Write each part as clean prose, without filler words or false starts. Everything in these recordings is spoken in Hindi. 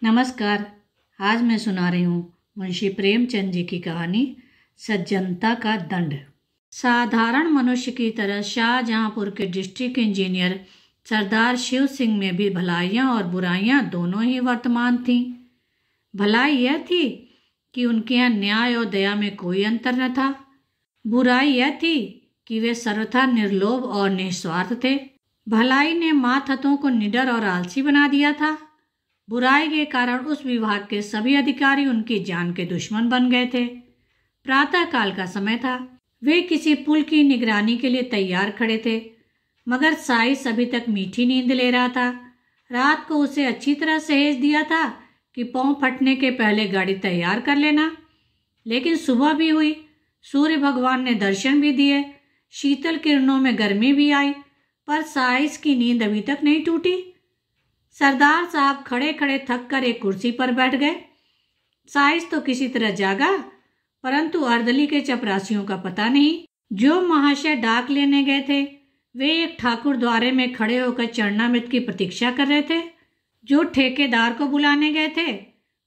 नमस्कार। आज मैं सुना रही हूँ मुंशी प्रेमचंद जी की कहानी सज्जनता का दंड। साधारण मनुष्य की तरह शाहजहांपुर के डिस्ट्रिक्ट इंजीनियर सरदार शिव सिंह में भी भलाइयाँ और बुराइयाँ दोनों ही वर्तमान थीं। भलाई यह थी कि उनके यहाँ न्याय और दया में कोई अंतर न था। बुराई यह थी कि वे सर्वथा निर्लोभ और निस्वार्थ थे। भलाई ने मातहतों को निडर और आलसी बना दिया था। बुराई के कारण उस विभाग के सभी अधिकारी उनकी जान के दुश्मन बन गए थे। प्रातः काल का समय था। वे किसी पुल की निगरानी के लिए तैयार खड़े थे, मगर साइस अभी तक मीठी नींद ले रहा था। रात को उसे अच्छी तरह सहेज दिया था कि पांव फटने के पहले गाड़ी तैयार कर लेना। लेकिन सुबह भी हुई, सूर्य भगवान ने दर्शन भी दिए, शीतल किरणों में गर्मी भी आई, पर साइस की नींद अभी तक नहीं टूटी। सरदार साहब खड़े खड़े थक कर एक कुर्सी पर बैठ गए। साइस तो किसी तरह जागा, परंतु अर्दली के चपरासियों का पता नहीं। जो महाशय डाक लेने गए थे वे एक ठाकुर द्वारे में खड़े होकर चरणामृत की प्रतीक्षा कर रहे थे। जो ठेकेदार को बुलाने गए थे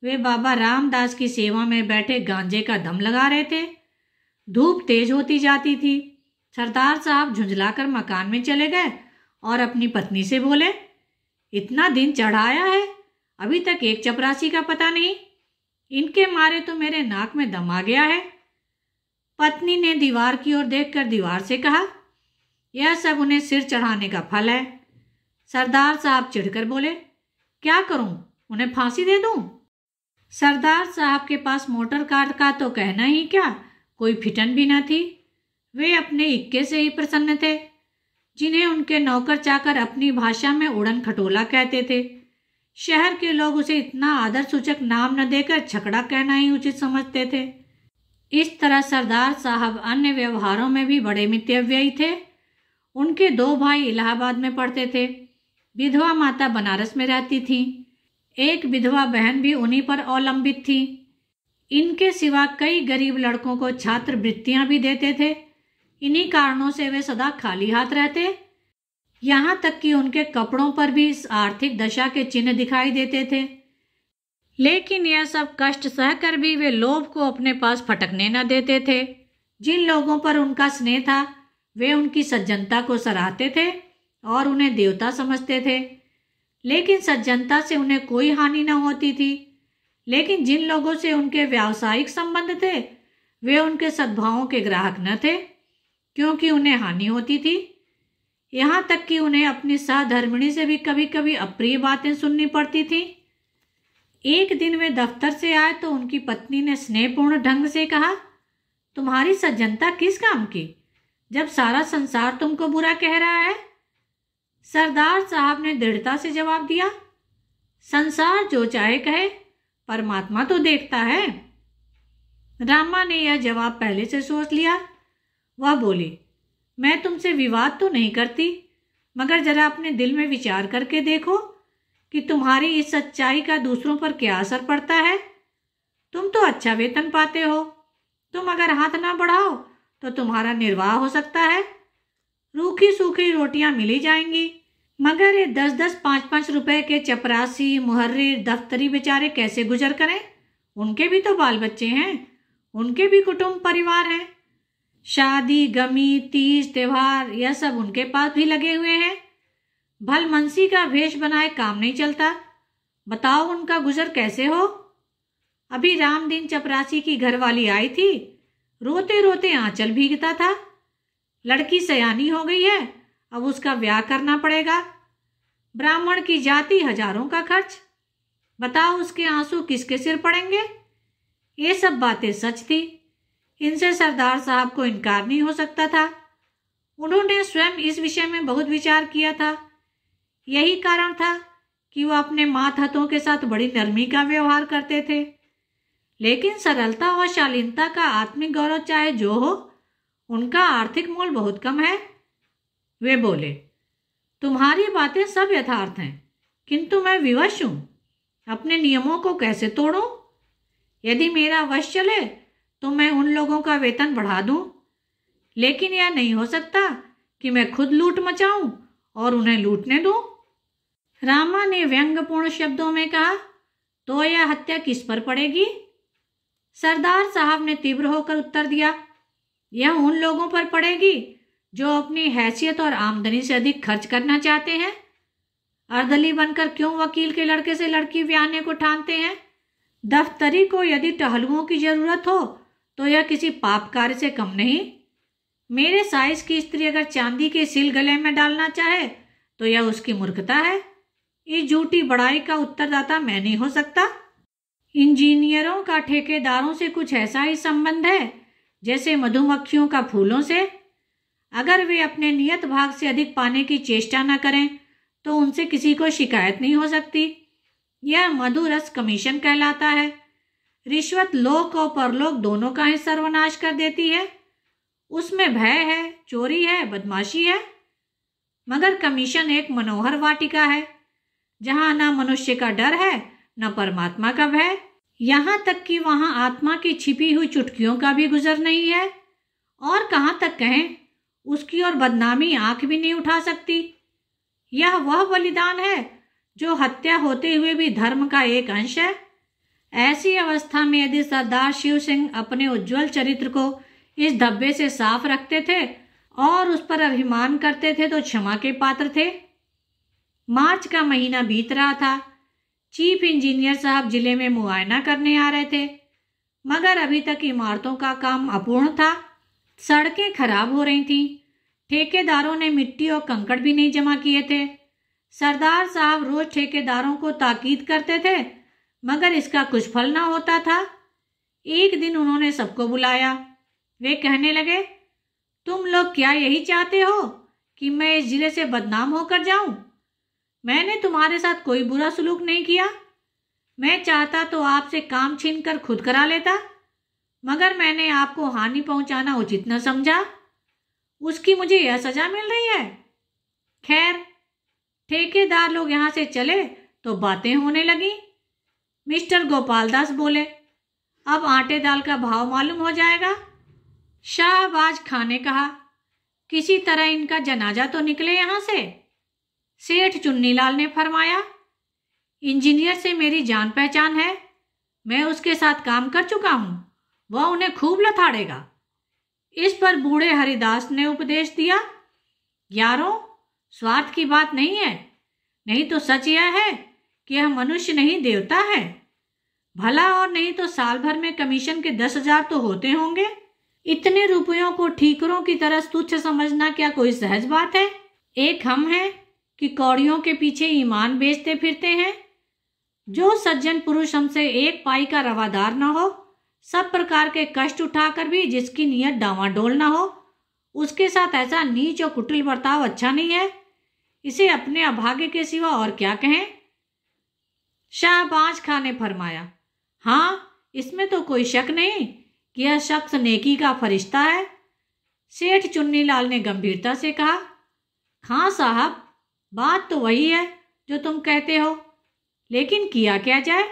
वे बाबा रामदास की सेवा में बैठे गांजे का दम लगा रहे थे। धूप तेज होती जाती थी। सरदार साहब झुंझलाकर मकान में चले गए और अपनी पत्नी से बोले, इतना दिन चढ़ाया है, अभी तक एक चपरासी का पता नहीं। इनके मारे तो मेरे नाक में दम आ गया है। पत्नी ने दीवार की ओर देखकर दीवार से कहा, यह सब उन्हें सिर चढ़ाने का फल है। सरदार साहब चिढ़कर बोले, क्या करूं, उन्हें फांसी दे दूं? सरदार साहब के पास मोटर कार का तो कहना ही क्या, कोई फिटन भी न थी। वे अपने इक्के से ही प्रसन्न थे, जिन्हें उनके नौकर चाकर अपनी भाषा में उड़न खटोला कहते थे। शहर के लोग उसे इतना आदर सूचक नाम न देकर छकड़ा कहना ही उचित समझते थे। इस तरह सरदार साहब अन्य व्यवहारों में भी बड़े मितव्ययी थे। उनके दो भाई इलाहाबाद में पढ़ते थे। विधवा माता बनारस में रहती थी। एक विधवा बहन भी उन्हीं पर अवलंबित थी। इनके सिवा कई गरीब लड़कों को छात्रवृत्तियां भी देते थे। इन्हीं कारणों से वे सदा खाली हाथ रहते। यहाँ तक कि उनके कपड़ों पर भी इस आर्थिक दशा के चिन्ह दिखाई देते थे। लेकिन यह सब कष्ट सहकर भी वे लोभ को अपने पास फटकने न देते थे। जिन लोगों पर उनका स्नेह था वे उनकी सज्जनता को सराहते थे और उन्हें देवता समझते थे। लेकिन सज्जनता से उन्हें कोई हानि न होती थी। लेकिन जिन लोगों से उनके व्यावसायिक संबंध थे वे उनके सद्भावों के ग्राहक न थे, क्योंकि उन्हें हानि होती थी। यहाँ तक कि उन्हें अपनी सहधर्मिणी से भी कभी कभी अप्रिय बातें सुननी पड़ती थीं। एक दिन वे दफ्तर से आए तो उनकी पत्नी ने स्नेहपूर्ण ढंग से कहा, तुम्हारी सज्जनता किस काम की, जब सारा संसार तुमको बुरा कह रहा है? सरदार साहब ने दृढ़ता से जवाब दिया, संसार जो चाहे कहे, परमात्मा तो देखता है। रामा ने यह जवाब पहले से सोच लिया। वह बोली, मैं तुमसे विवाद तो नहीं करती, मगर जरा अपने दिल में विचार करके देखो कि तुम्हारी इस सच्चाई का दूसरों पर क्या असर पड़ता है। तुम तो अच्छा वेतन पाते हो। तुम अगर हाथ ना बढ़ाओ तो तुम्हारा निर्वाह हो सकता है। रूखी सूखी रोटियां मिली जाएंगी, मगर ये 10-10, 5-5 रुपए के चपरासी, मुहर्रिर, दफ्तरी बेचारे कैसे गुजर करें? उनके भी तो बाल बच्चे हैं, उनके भी कुटुंब परिवार हैं। शादी, गमी, तीज, त्योहार यह सब उनके पास भी लगे हुए हैं। भलमनसी का वेश बनाए काम नहीं चलता। बताओ उनका गुजर कैसे हो? अभी रामदीन चपरासी की घरवाली आई थी, रोते रोते आंचल भीगता था। लड़की सयानी हो गई है, अब उसका ब्याह करना पड़ेगा। ब्राह्मण की जाति, हजारों का खर्च। बताओ उसके आंसू किसके सिर पड़ेंगे? ये सब बातें सच थी। इनसे सरदार साहब को इनकार नहीं हो सकता था। उन्होंने स्वयं इस विषय में बहुत विचार किया था। यही कारण था कि वह अपने मातहतों के साथ बड़ी नरमी का व्यवहार करते थे। लेकिन सरलता और शालीनता का आत्मिक गौरव चाहे जो हो, उनका आर्थिक मोल बहुत कम है। वे बोले, तुम्हारी बातें सब यथार्थ हैं, किंतु मैं विवश हूं। अपने नियमों को कैसे तोड़ूं? यदि मेरा वश चले तो मैं उन लोगों का वेतन बढ़ा दूं, लेकिन यह नहीं हो सकता कि मैं खुद लूट मचाऊं और उन्हें लूटने दूं। रामा ने व्यंग्यपूर्ण शब्दों में कहा, तो यह हत्या किस पर पड़ेगी? सरदार साहब ने तीव्र होकर उत्तर दिया, यह उन लोगों पर पड़ेगी जो अपनी हैसियत और आमदनी से अधिक खर्च करना चाहते हैं। अर्दली बनकर क्यों वकील के लड़के से लड़की ब्याहने को ठानते हैं? दफ्तरी को यदि टहलुओं की जरूरत हो तो यह किसी पाप कार्य से कम नहीं। मेरे साइज की स्त्री अगर चांदी के सिल गले में डालना चाहे तो यह उसकी मूर्खता है। इस झूठी बड़ाई का उत्तरदाता मैं नहीं हो सकता। इंजीनियरों का ठेकेदारों से कुछ ऐसा ही संबंध है जैसे मधुमक्खियों का फूलों से। अगर वे अपने नियत भाग से अधिक पाने की चेष्टा न करें तो उनसे किसी को शिकायत नहीं हो सकती। यह मधुरस कमीशन कहलाता है। रिश्वत लोक और परलोक दोनों का ही सर्वनाश कर देती है। उसमें भय है, चोरी है, बदमाशी है, मगर कमीशन एक मनोहर वाटिका है जहां न मनुष्य का डर है न परमात्मा का भय। यहां तक कि वहां आत्मा की छिपी हुई चुटकियों का भी गुजर नहीं है। और कहां तक कहें, उसकी और बदनामी आंख भी नहीं उठा सकती। यह वह बलिदान है जो हत्या होते हुए भी धर्म का एक अंश है। ऐसी अवस्था में यदि सरदार शिव सिंह अपने उज्जवल चरित्र को इस धब्बे से साफ रखते थे और उस पर अभिमान करते थे तो क्षमा के पात्र थे। मार्च का महीना बीत रहा था। चीफ इंजीनियर साहब जिले में मुआयना करने आ रहे थे, मगर अभी तक इमारतों का काम अपूर्ण था। सड़कें खराब हो रही थीं। ठेकेदारों ने मिट्टी और कंकड़ भी नहीं जमा किए थे। सरदार साहब रोज ठेकेदारों को ताकीद करते थे, मगर इसका कुछ फल ना होता था। एक दिन उन्होंने सबको बुलाया। वे कहने लगे, तुम लोग क्या यही चाहते हो कि मैं इस जिले से बदनाम होकर जाऊं? मैंने तुम्हारे साथ कोई बुरा सलूक नहीं किया। मैं चाहता तो आपसे काम छीनकर खुद करा लेता, मगर मैंने आपको हानि पहुंचाना उचित न समझा। उसकी मुझे यह सजा मिल रही है। खैर, ठेकेदार लोग यहां से चले तो बातें होने लगी। मिस्टर गोपाल दास बोले, अब आटे दाल का भाव मालूम हो जाएगा। शाहबाज खां ने कहा, किसी तरह इनका जनाजा तो निकले यहां से। सेठ चुन्नीलाल ने फरमाया, इंजीनियर से मेरी जान पहचान है, मैं उसके साथ काम कर चुका हूं, वह उन्हें खूब लथाड़ेगा। इस पर बूढ़े हरिदास ने उपदेश दिया, यारों, स्वार्थ की बात नहीं है, नहीं तो सच यह है कि यह मनुष्य नहीं देवता है। भला और नहीं तो साल भर में कमीशन के 10,000 तो होते होंगे। इतने रुपयों को ठीकरों की तरह तुच्छ समझना क्या कोई सहज बात है? एक हम हैं कि कौड़ियों के पीछे ईमान बेचते फिरते हैं। जो सज्जन पुरुष हमसे एक पाई का रवादार न हो, सब प्रकार के कष्ट उठाकर भी जिसकी नीयत डावाडोल न हो, उसके साथ ऐसा नीच और कुटिल बर्ताव अच्छा नहीं है। इसे अपने अभागे के सिवा और क्या कहें? शाहबाज खां ने फरमाया, हाँ, इसमें तो कोई शक नहीं कि यह शख्स नेकी का फरिश्ता है। सेठ चुन्नीलाल ने गंभीरता से कहा, खां साहब, बात तो वही है जो तुम कहते हो, लेकिन किया क्या जाए?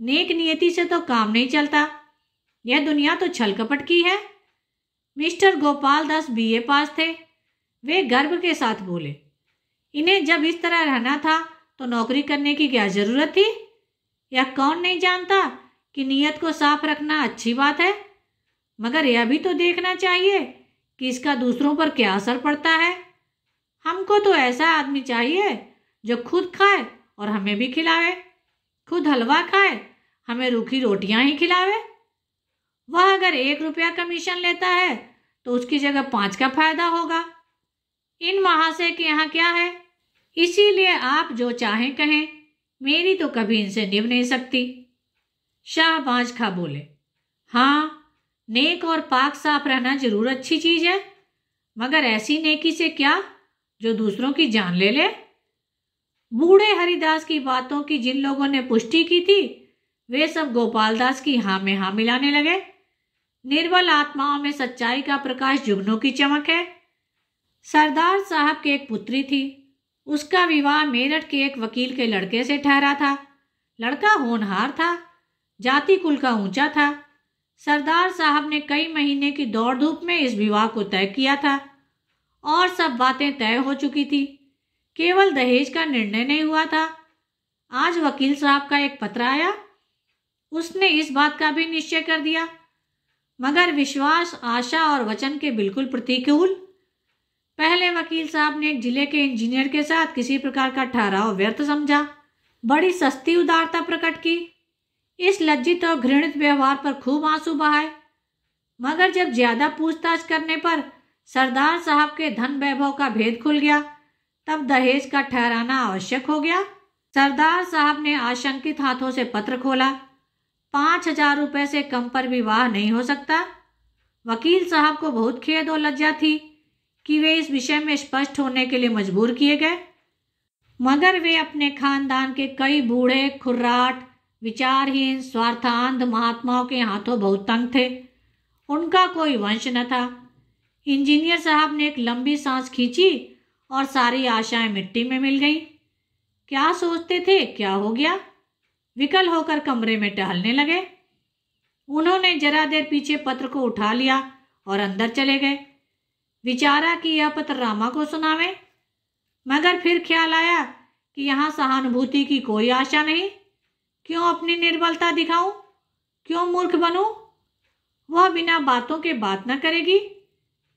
नेक नियति से तो काम नहीं चलता। यह दुनिया तो छल कपट की है। मिस्टर गोपाल दास बीए पास थे। वे गर्व के साथ बोले, इन्हें जब इस तरह रहना था तो नौकरी करने की क्या जरूरत थी? यह कौन नहीं जानता कि नीयत को साफ रखना अच्छी बात है, मगर यह भी तो देखना चाहिए कि इसका दूसरों पर क्या असर पड़ता है। हमको तो ऐसा आदमी चाहिए जो खुद खाए और हमें भी खिलावे, खुद हलवा खाए, हमें रूखी रोटियां ही खिलावे। वह अगर 1 रुपया कमीशन लेता है तो उसकी जगह 5 का फायदा होगा। इन महाशय के यहाँ क्या है? इसीलिए आप जो चाहें कहें, मेरी तो कभी इनसे निभ नहीं सकती। शाहबाज खां बोले, हाँ, नेक और पाक साफ रहना जरूर अच्छी चीज है, मगर ऐसी नेकी से क्या जो दूसरों की जान ले ले। बूढ़े हरिदास की बातों की जिन लोगों ने पुष्टि की थी, वे सब गोपाल दास की हाँ में हाँ मिलाने लगे। निर्बल आत्माओं में सच्चाई का प्रकाश जुगनों की चमक है। सरदार साहब की एक पुत्री थी। उसका विवाह मेरठ के एक वकील के लड़के से ठहरा था। लड़का होनहार था, जाति कुल का ऊंचा था। सरदार साहब ने कई महीने की दौड़ धूप में इस विवाह को तय किया था और सब बातें तय हो चुकी थी। केवल दहेज का निर्णय नहीं हुआ था। आज वकील साहब का एक पत्र आया। उसने इस बात का भी निश्चय कर दिया, मगर विश्वास, आशा और वचन के बिल्कुल प्रतिकूल। पहले वकील साहब ने एक जिले के इंजीनियर के साथ किसी प्रकार का ठहराव व्यर्थ समझा, बड़ी सस्ती उदारता प्रकट की, इस लज्जित और घृणित व्यवहार पर खूब आंसू बहाए। मगर जब ज्यादा पूछताछ करने पर सरदार साहब के धन वैभव का भेद खुल गया, तब दहेज का ठहराना आवश्यक हो गया। सरदार साहब ने आशंकित हाथों से पत्र खोला। 5,000 रुपए से कम पर विवाह नहीं हो सकता। वकील साहब को बहुत खेद और लज्जा थी कि वे इस विषय में स्पष्ट होने के लिए मजबूर किए गए, मगर वे अपने खानदान के कई बूढ़े, खुर्राट, विचारहीन, स्वार्थांध महात्माओं के हाथों बहुत तंग थे। उनका कोई वंश न था। इंजीनियर साहब ने एक लंबी सांस खींची और सारी आशाएं मिट्टी में मिल गईं। क्या सोचते थे, क्या हो गया? विकल होकर कमरे में टहलने लगे। उन्होंने जरा देर पीछे पत्र को उठा लिया और अंदर चले गए। विचारा कि यह पत्र रामा को सुनावे, मगर फिर ख्याल आया कि यहाँ सहानुभूति की कोई आशा नहीं। क्यों अपनी निर्बलता दिखाऊं? क्यों मूर्ख बनूं? वह बिना बातों के बात न करेगी।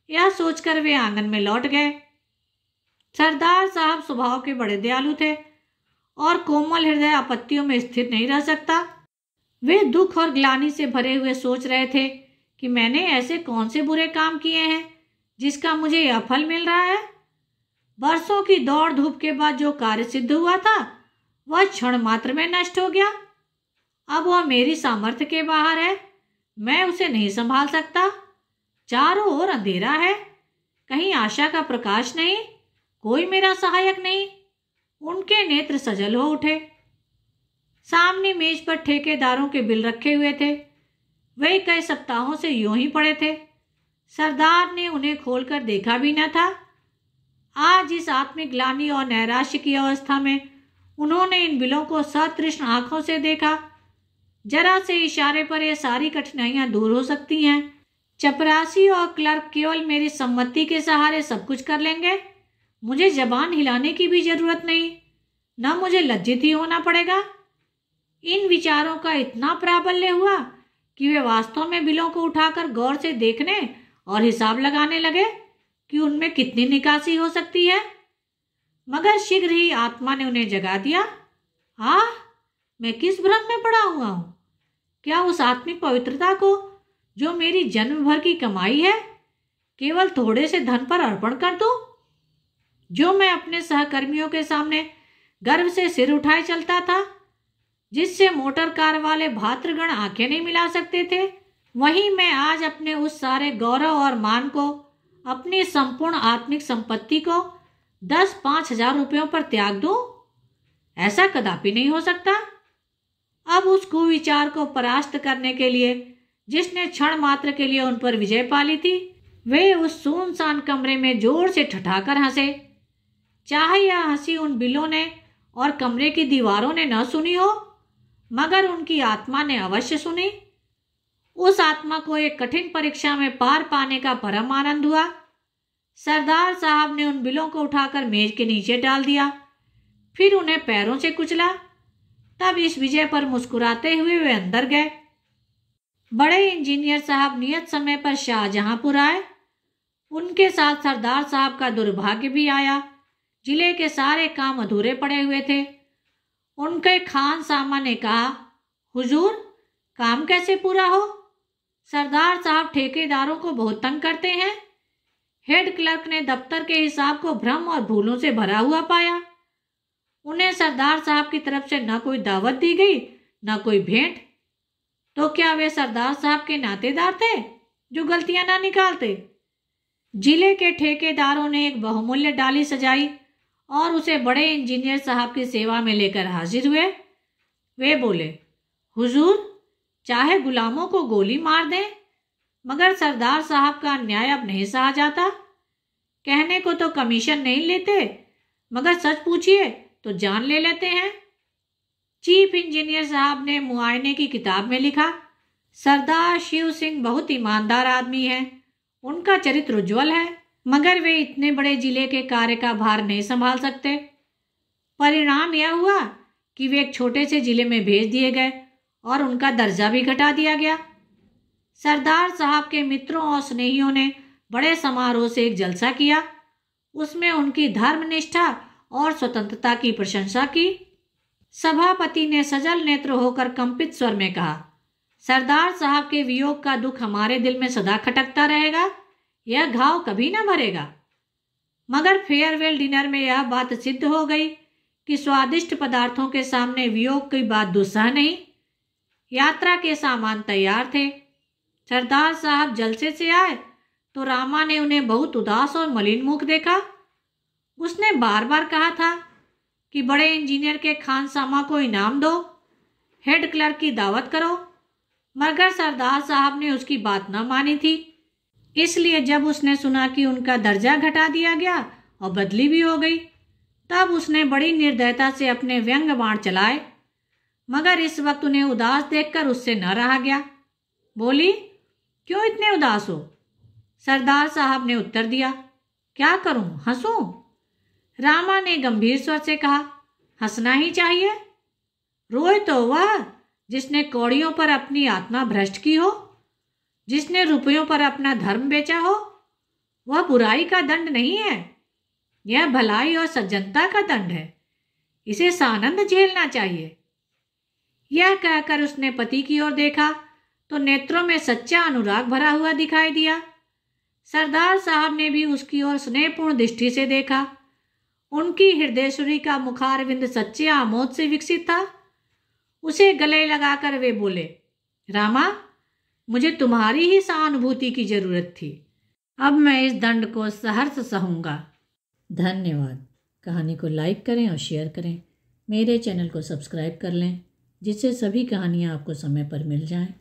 यह सोचकर वे आंगन में लौट गए। सरदार साहब स्वभाव के बड़े दयालु थे और कोमल हृदय आपत्तियों में स्थिर नहीं रह सकता। वे दुख और ग्लानि से भरे हुए सोच रहे थे कि मैंने ऐसे कौन से बुरे काम किए हैं जिसका मुझे यह फल मिल रहा है। बरसों की दौड़ धूप के बाद जो कार्य सिद्ध हुआ था वह क्षण मात्र में नष्ट हो गया। अब वह मेरी सामर्थ्य के बाहर है, मैं उसे नहीं संभाल सकता। चारों ओर अंधेरा है, कहीं आशा का प्रकाश नहीं, कोई मेरा सहायक नहीं। उनके नेत्र सजल हो उठे। सामने मेज पर ठेकेदारों के बिल रखे हुए थे। वे कई सप्ताहों से यूं ही पड़े थे। सरदार ने उन्हें खोलकर देखा भी न था। आज इस आत्मिक ग्लानि और नैराश्य की अवस्था में उन्होंने इन बिलों को सतृष्ण आंखों से देखा। जरा से इशारे पर यह सारी कठिनाइयां दूर हो सकती हैं। चपरासी और क्लर्क केवल मेरी सम्मति के सहारे सब कुछ कर लेंगे। मुझे जबान हिलाने की भी जरूरत नहीं, न मुझे लज्जित ही होना पड़ेगा। इन विचारों का इतना प्राबल्य हुआ कि वे वास्तव में बिलों को उठाकर गौर से देखने और हिसाब लगाने लगे कि उनमें कितनी निकासी हो सकती है। मगर शीघ्र ही आत्मा ने उन्हें जगा दिया। मैं किस भ्रम में पड़ा हुआ हूं? क्या उस आत्मिक पवित्रता को जो मेरी जन्म भर की कमाई है केवल थोड़े से धन पर अर्पण कर दूं? जो मैं अपने सहकर्मियों के सामने गर्व से सिर उठाए चलता था, जिससे मोटर कार वाले भातृगण आंखें नहीं मिला सकते थे, वहीं मैं आज अपने उस सारे गौरव और मान को, अपनी संपूर्ण आत्मिक संपत्ति को 10-5 हजार रुपयों पर त्याग दूं? ऐसा कदापि नहीं हो सकता। अब उस कुविचार को परास्त करने के लिए जिसने क्षण मात्र के लिए उन पर विजय पा ली थी, वे उस सुनसान कमरे में जोर से ठठाकर हंसे। चाहे यह हंसी उन बिलों ने और कमरे की दीवारों ने न सुनी हो, मगर उनकी आत्मा ने अवश्य सुनी। उस आत्मा को एक कठिन परीक्षा में पार पाने का परम आनंद हुआ। सरदार साहब ने उन बिलों को उठाकर मेज के नीचे डाल दिया, फिर उन्हें पैरों से कुचला। तब इस विजय पर मुस्कुराते हुए वे अंदर गए। बड़े इंजीनियर साहब नियत समय पर शाहजहांपुर आए। उनके साथ सरदार साहब का दुर्भाग्य भी आया। जिले के सारे काम अधूरे पड़े हुए थे। उनके खान सामा ने कहा, हुजूर, काम कैसे पूरा हो? सरदार साहब ठेकेदारों को बहुत तंग करते हैं। हेड क्लर्क ने दफ्तर के हिसाब को भ्रम और भूलों से भरा हुआ पाया। उन्हें सरदार साहब की तरफ से न कोई दावत दी गई, न कोई भेंट। तो क्या वे सरदार साहब के नातेदार थे जो गलतियां ना निकालते? जिले के ठेकेदारों ने एक बहुमूल्य डाली सजाई और उसे बड़े इंजीनियर साहब की सेवा में लेकर हाजिर हुए। वे बोले, हुजूर, चाहे गुलामों को गोली मार दें, मगर सरदार साहब का अन्याय अब नहीं सहा जाता। कहने को तो कमीशन नहीं लेते, मगर सच पूछिए तो जान ले लेते हैं। चीफ इंजीनियर साहब ने मुआयने की किताब में लिखा, सरदार शिव सिंह बहुत ईमानदार आदमी हैं। उनका चरित्र उज्जवल है, मगर वे इतने बड़े जिले के कार्य का भार नहीं संभाल सकते। परिणाम यह हुआ कि वे एक छोटे से जिले में भेज दिए गए और उनका दर्जा भी घटा दिया गया। सरदार साहब के मित्रों और स्नेहियों ने बड़े समारोह से एक जलसा किया। उसमें उनकी धर्मनिष्ठा और स्वतंत्रता की प्रशंसा की। सभापति ने सजल नेत्र होकर कंपित स्वर में कहा, सरदार साहब के वियोग का दुख हमारे दिल में सदा खटकता रहेगा, यह घाव कभी न भरेगा। मगर फेयरवेल डिनर में यह बात सिद्ध हो गई कि स्वादिष्ट पदार्थों के सामने वियोग की बात दुस्सह नहीं। यात्रा के सामान तैयार थे। सरदार साहब जलसे से आए तो रामा ने उन्हें बहुत उदास और मलिन मुख देखा। उसने बार बार कहा था कि बड़े इंजीनियर के खानसामा को इनाम दो, हेड क्लर्क की दावत करो, मगर सरदार साहब ने उसकी बात न मानी थी। इसलिए जब उसने सुना कि उनका दर्जा घटा दिया गया और बदली भी हो गई, तब उसने बड़ी निर्दयता से अपने व्यंग्य बाण चलाए। मगर इस वक्त उन्हें उदास देखकर उससे न रहा गया। बोली, क्यों इतने उदास हो? सरदार साहब ने उत्तर दिया, क्या करूं, हंसूं? रामा ने गंभीर स्वर से कहा, हंसना ही चाहिए। रोए तो वह जिसने कौड़ियों पर अपनी आत्मा भ्रष्ट की हो, जिसने रुपयों पर अपना धर्म बेचा हो। वह बुराई का दंड नहीं है, यह भलाई और सज्जनता का दंड है। इसे सानंद झेलना चाहिए। यह कहकर उसने पति की ओर देखा तो नेत्रों में सच्चा अनुराग भरा हुआ दिखाई दिया। सरदार साहब ने भी उसकी ओर स्नेहपूर्ण दृष्टि से देखा। उनकी हृदयेश्वरी का मुखारविंद सच्चे आमोद से विकसित था। उसे गले लगाकर वे बोले, रामा, मुझे तुम्हारी ही सहानुभूति की जरूरत थी। अब मैं इस दंड को सहर्ष सहूंगा। धन्यवाद। कहानी को लाइक करें और शेयर करें। मेरे चैनल को सब्सक्राइब कर लें, जिससे सभी कहानियाँ आपको समय पर मिल जाएं।